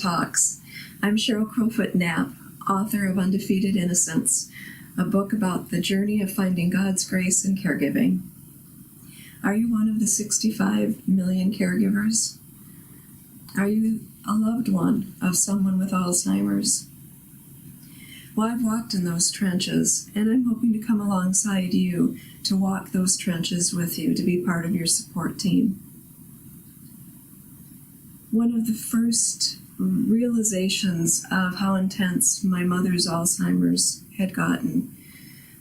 Talks. I'm Cheryl Crofoot Knapp, author of Undefeated, Innocence, a book about the journey of finding God's grace in caregiving. Are you one of the 65 million caregivers? Are you a loved one of someone with Alzheimer's? Well, I've walked in those trenches, and I'm hoping to come alongside you to walk those trenches with you, to be part of your support team. One of the first realizations of how intense my mother's Alzheimer's had gotten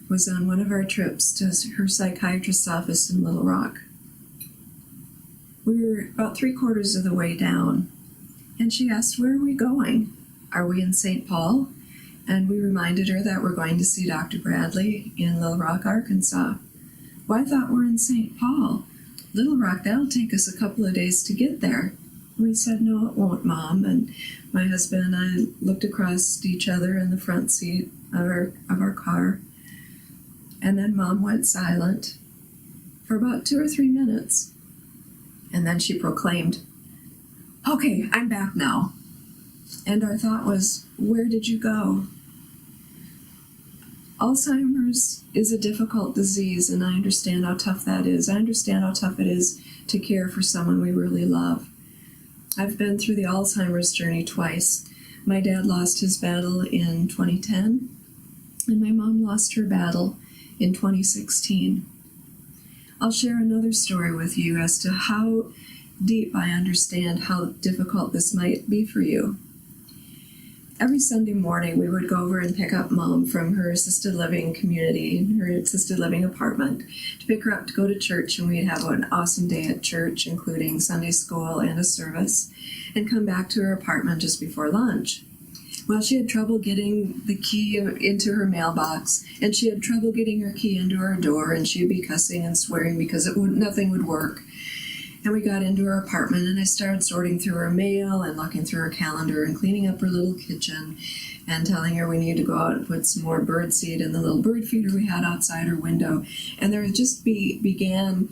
was on one of our trips to her psychiatrist's office in Little Rock. We were about 3/4 of the way down, and she asked, "Where are we going? Are we in St. Paul?" And we reminded her that we're going to see Dr. Bradley in Little Rock, Arkansas. "Well, I thought we're in St. Paul. Little Rock, that'll take us a couple of days to get there." We said, "No, it won't, Mom." And my husband and I looked across at each other in the front seat of our car. And then Mom went silent for about 2 or 3 minutes. And then she proclaimed, "Okay, I'm back now." And our thought was, where did you go? Alzheimer's is a difficult disease, and I understand how tough that is. I understand how tough it is to care for someone we really love. I've been through the Alzheimer's journey twice. My dad lost his battle in 2010, and my mom lost her battle in 2016. I'll share another story with you as to how deep I understand how difficult this might be for you. Every Sunday morning, we would go over and pick up Mom from her assisted living community, her assisted living apartment, to pick her up to go to church, and we'd have an awesome day at church, including Sunday school and a service, and come back to her apartment just before lunch. Well, she had trouble getting the key into her mailbox, and she had trouble getting her key into her door, and she'd be cussing and swearing because nothing would work. And we got into her apartment, and I started sorting through her mail and looking through her calendar and cleaning up her little kitchen and telling her we need to go out and put some more bird seed in the little bird feeder we had outside her window. And there just began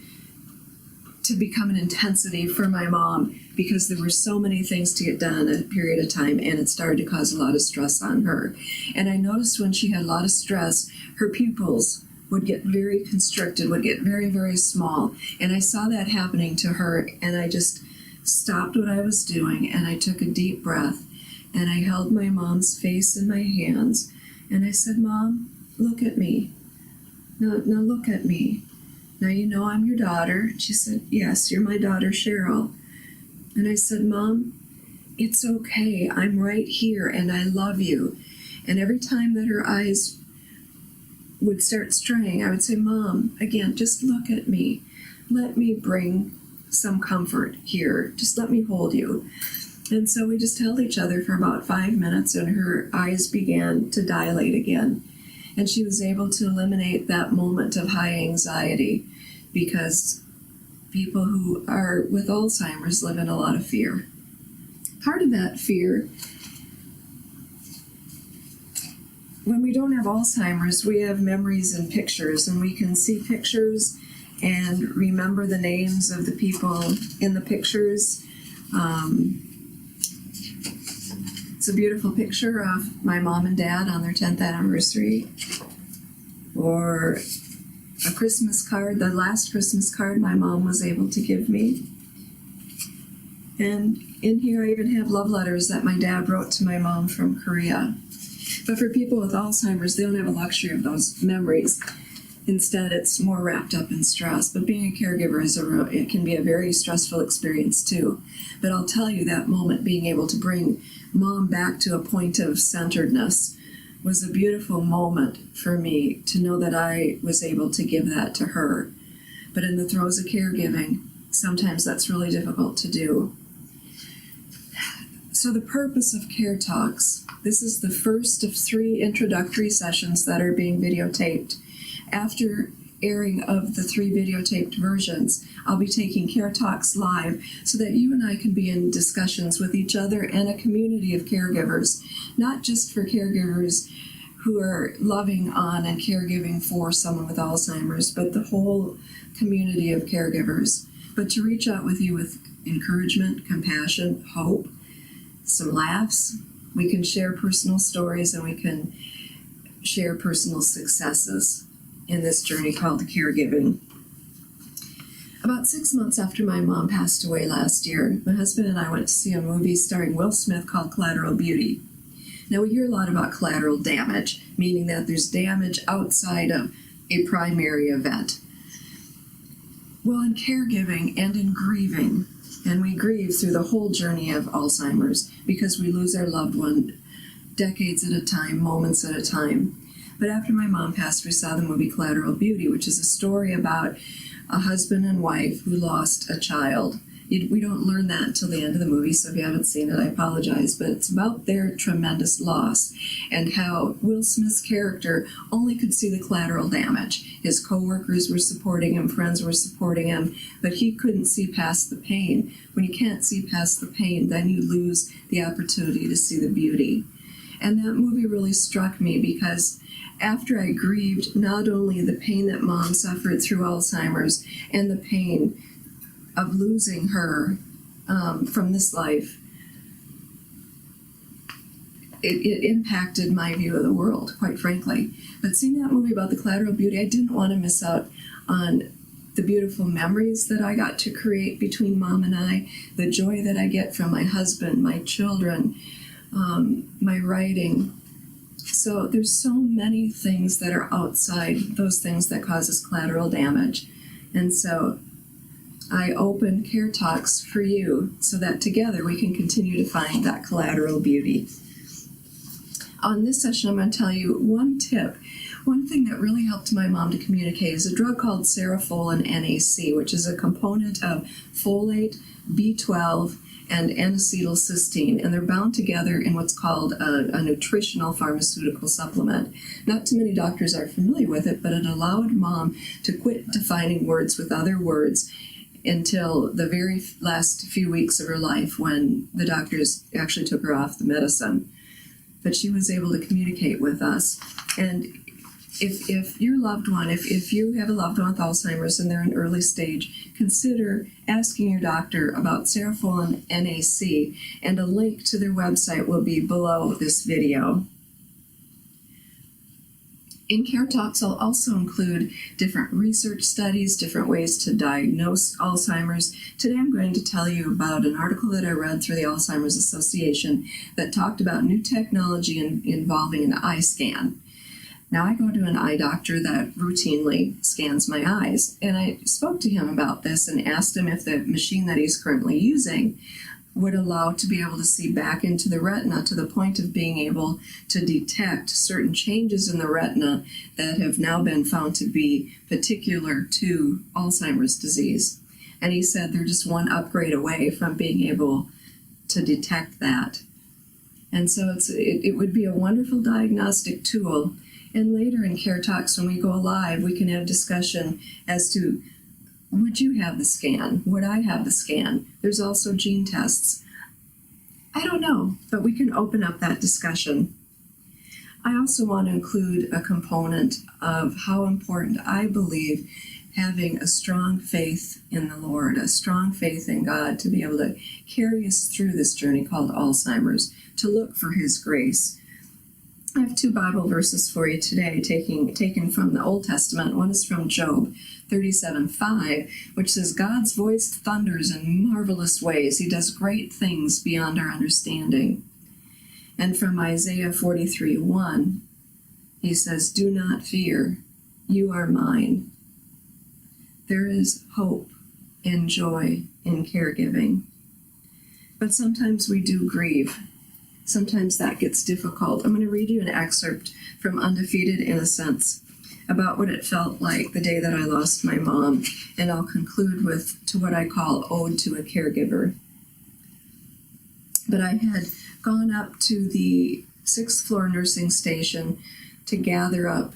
to become an intensity for my mom because there were so many things to get done in a period of time, and it started to cause a lot of stress on her. And I noticed when she had a lot of stress, her pupils would get very constricted, would get very, very small. And I saw that happening to her, and I just stopped what I was doing, and I took a deep breath, and I held my mom's face in my hands, and I said, "Mom, look at me. Now look at me. Now you know I'm your daughter." She said, "Yes, you're my daughter, Cheryl." And I said, "Mom, it's okay. I'm right here, and I love you." And every time that her eyes would start straying, I would say, "Mom, again, just look at me. Let me bring some comfort here. Just let me hold you." And so we just held each other for about 5 minutes, and her eyes began to dilate again. And she was able to eliminate that moment of high anxiety, because people who are with Alzheimer's live in a lot of fear. Part of that fear, when we don't have Alzheimer's, we have memories and pictures, and we can see pictures and remember the names of the people in the pictures. It's a beautiful picture of my mom and dad on their 10th anniversary, or a Christmas card, the last Christmas card my mom was able to give me. And in here I even have love letters that my dad wrote to my mom from Korea. But for people with Alzheimer's, they don't have a luxury of those memories. Instead, it's more wrapped up in stress. But being a caregiver it can be a very stressful experience too. But I'll tell you, that moment, being able to bring Mom back to a point of centeredness, was a beautiful moment for me to know that I was able to give that to her. But in the throes of caregiving, sometimes that's really difficult to do. So the purpose of Care Talks, this is the first of 3 introductory sessions that are being videotaped. After airing of the 3 videotaped versions, I'll be taking Care Talks live so that you and I can be in discussions with each other and a community of caregivers, not just for caregivers who are loving on and caregiving for someone with Alzheimer's, but the whole community of caregivers. But to reach out with you with encouragement, compassion, hope, some laughs. We can share personal stories, and we can share personal successes in this journey called caregiving. About 6 months after my mom passed away last year, my husband and I went to see a movie starring Will Smith called Collateral Beauty. Now, we hear a lot about collateral damage, meaning that there's damage outside of a primary event. Well, in caregiving and in grieving, and we grieve through the whole journey of Alzheimer's because we lose our loved one decades at a time, moments at a time. But after my mom passed, we saw the movie Collateral Beauty, which is a story about a husband and wife who lost a child. We don't learn that until the end of the movie, so if you haven't seen it, I apologize, but it's about their tremendous loss and how Will Smith's character only could see the collateral damage. His co-workers were supporting him, friends were supporting him, but he couldn't see past the pain. When you can't see past the pain, then you lose the opportunity to see the beauty. And that movie really struck me because after I grieved not only the pain that Mom suffered through Alzheimer's and the pain of losing her from this life, it impacted my view of the world, quite frankly. But seeing that movie about the collateral beauty, I didn't want to miss out on the beautiful memories that I got to create between Mom and I, the joy that I get from my husband, my children, my writing. So there's so many things that are outside those things that causes collateral damage. And so I open Care Talks for you so that together we can continue to find that collateral beauty. On this session, I'm going to tell you one tip. One thing that really helped my mom to communicate is a drug called Cerefolin NAC, which is a component of folate, B12, and N-acetylcysteine, and they're bound together in what's called a nutritional pharmaceutical supplement. Not too many doctors are familiar with it, but it allowed Mom to quit defining words with other words until the very last few weeks of her life when the doctors actually took her off the medicine. But she was able to communicate with us. And if your loved one, if you have a loved one with Alzheimer's and they're in early stage, consider asking your doctor about Cerefolin NAC, and a link to their website will be below this video. In Care Talks, I'll also include different research studies, different ways to diagnose Alzheimer's. Today I'm going to tell you about an article that I read through the Alzheimer's Association that talked about new technology involving an eye scan. Now, I go to an eye doctor that routinely scans my eyes, and I spoke to him about this and asked him if the machine that he's currently using would allow to be able to see back into the retina to the point of being able to detect certain changes in the retina that have now been found to be particular to Alzheimer's disease. And he said they're just one upgrade away from being able to detect that. And so it would be a wonderful diagnostic tool. And later in Care Talks, when we go live, we can have discussion as to, would you have the scan? Would I have the scan? There's also gene tests. I don't know, but we can open up that discussion. I also want to include a component of how important I believe having a strong faith in the Lord, a strong faith in God to be able to carry us through this journey called Alzheimer's, to look for His grace. I have two Bible verses for you today, taken from the Old Testament. One is from Job 37:5, which says, God's voice thunders in marvelous ways. He does great things beyond our understanding. And from Isaiah 43:1, he says, do not fear, you are mine. There is hope and joy in caregiving. But sometimes we do grieve. Sometimes that gets difficult. I'm going to read you an excerpt from Undefeated, Innocence about what it felt like the day that I lost my mom, and I'll conclude with to what I call Ode to a Caregiver. But I had gone up to the 6th floor nursing station to gather up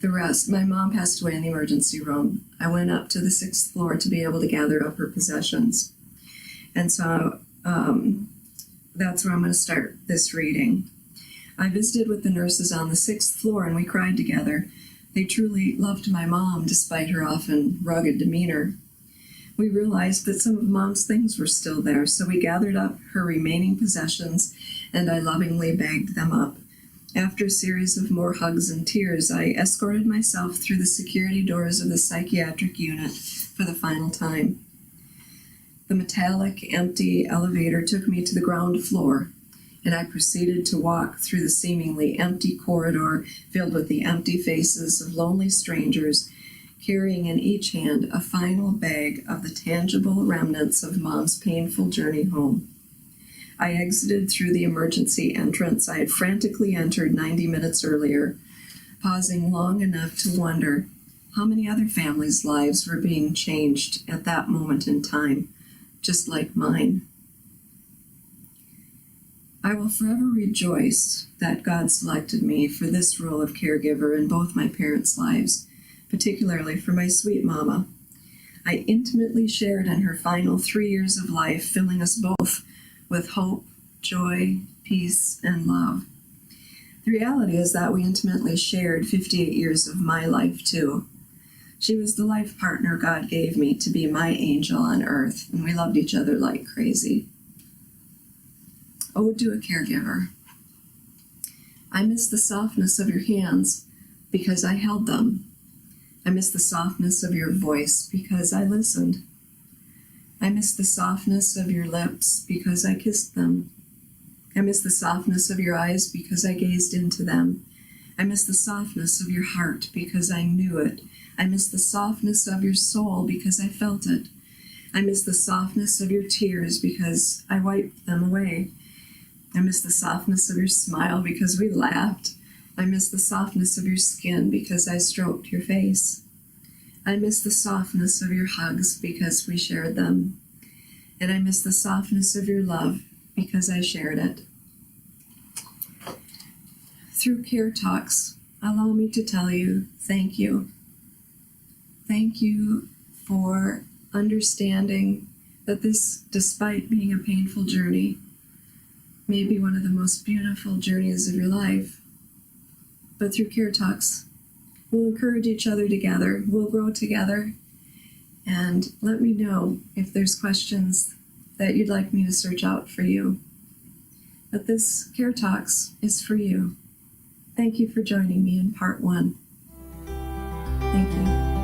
the rest. My mom passed away in the emergency room. I went up to the 6th floor to be able to gather up her possessions. And so that's where I'm going to start this reading. I visited with the nurses on the 6th floor, and we cried together. They truly loved my mom, despite her often rugged demeanor. We realized that some of Mom's things were still there, so we gathered up her remaining possessions, and I lovingly bagged them up. After a series of more hugs and tears, I escorted myself through the security doors of the psychiatric unit for the final time. The metallic, empty elevator took me to the ground floor, and I proceeded to walk through the seemingly empty corridor filled with the empty faces of lonely strangers, carrying in each hand a final bag of the tangible remnants of Mom's painful journey home. I exited through the emergency entrance I had frantically entered 90 minutes earlier, pausing long enough to wonder how many other families' lives were being changed at that moment in time, just like mine. I will forever rejoice that God selected me for this role of caregiver in both my parents' lives, particularly for my sweet mama. I intimately shared in her final 3 years of life, filling us both with hope, joy, peace, and love. The reality is that we intimately shared 58 years of my life too. She was the life partner God gave me to be my angel on earth, and we loved each other like crazy. Ode to a Caregiver. I miss the softness of your hands because I held them. I miss the softness of your voice because I listened. I miss the softness of your lips because I kissed them. I miss the softness of your eyes because I gazed into them. I miss the softness of your heart because I knew it. I miss the softness of your soul because I felt it. I miss the softness of your tears because I wiped them away. I miss the softness of your smile because we laughed. I miss the softness of your skin because I stroked your face. I miss the softness of your hugs because we shared them. And I miss the softness of your love because I shared it. Through Care Talks, allow me to tell you thank you. Thank you for understanding that this, despite being a painful journey, may be one of the most beautiful journeys of your life. But through Care Talks, we'll encourage each other together, we'll grow together, and let me know if there's questions that you'd like me to search out for you. But this Care Talks is for you. Thank you for joining me in part 1. Thank you.